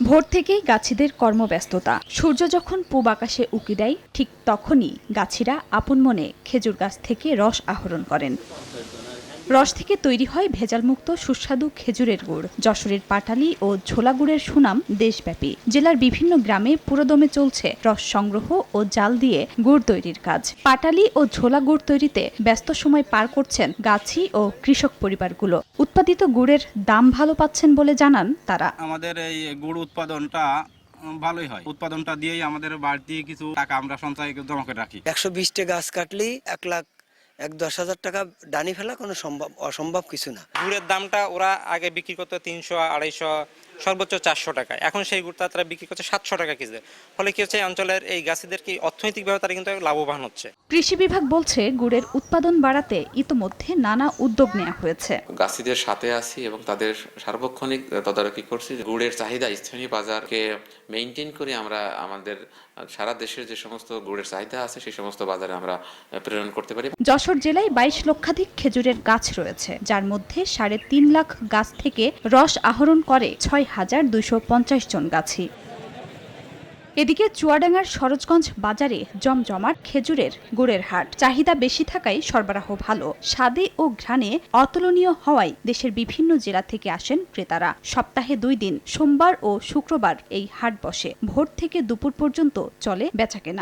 ভোর থেকেই গাছিদের কর্মব্যস্ততা। সূর্য যখন পূব আকাশে উঁকি দেয়, ঠিক তখনই গাছিরা আপন মনে খেজুর গাছ থেকে রস আহরণ করেন। রস থেকে তৈরি হয় ভেজালমুক্ত সুস্বাদু খেজুরের গুড়। যশোরের পাটালি ও ঝোলা গুড়ের সুনাম দেশব্যাপী। জেলার বিভিন্ন গ্রামে পুরোদমে চলছে রস সংগ্রহ ও জাল দিয়ে গুড় তৈরির কাজ। পাটালি ও ঝোলা গুড় তৈরিতে ব্যস্ত সময় পার করছেন গাছি ও কৃষক পরিবারগুলো। উৎপাদিত গুড়ের দাম ভালো পাচ্ছেন বলে জানান তারা। আমাদের এই গুড় উৎপাদনটা ভালোই হয়। উৎপাদনটা দিয়েই আমাদের বাড়তি কিছু টাকা আমরা সঞ্চয় জমা করে রাখি। 120টা গাছ কাটলেই 1,10,000 টাকা ডানি ফেলা কোনো অসম্ভব কিছু না। গুড়ের দামটা ওরা আগে বিক্রি করতো 300, 250, সর্বোচ্চ 400 টাকা। এখন সেই গুড়টা তারা বিক্রি করছে 700 টাকা কেজি। ফলে কি হচ্ছে, অঞ্চলের এই গাছিদের কি অর্থনৈতিকভাবে তারা কিন্তু লাভবান হচ্ছে। কৃষি বিভাগ বলছে, গুড়ের উৎপাদন বাড়াতে ইতোমধ্যে নানা উদ্যোগ নেওয়া হয়েছে। গাছিদের সাথে আছি এবং তাদের সার্বক্ষণিক তদারকি করছি। গুড়ের চাহিদা স্থানীয় বাজারকে মেইনটেইন করে আমরা আমাদের সারা দেশের যে সমস্ত গুড়ের চাহিদা আছে সেই সমস্ত বাজারে আমরা প্রেরণ করতে পারি। যশোর জেলায় 22 লক্ষাধিক খেজুরের গাছ রয়েছে, যার মধ্যে 3.5 লাখ গাছ থেকে রস আহরণ করে 6,250 জন গাছি। এদিকে চুয়াডাঙ্গার সরোজগঞ্জ বাজারে জমজমাট খেজুরের গুড়ের হাট। চাহিদা বেশি থাকায় সরবরাহ ভালো, স্বাদে ও ঘ্রাণে অতুলনীয় হওয়ায় দেশের বিভিন্ন জেলা থেকে আসেন ক্রেতারা। সপ্তাহে 2 দিন, সোমবার ও শুক্রবার এই হাট বসে। ভোর থেকে দুপুর পর্যন্ত চলে বেচাকেনা।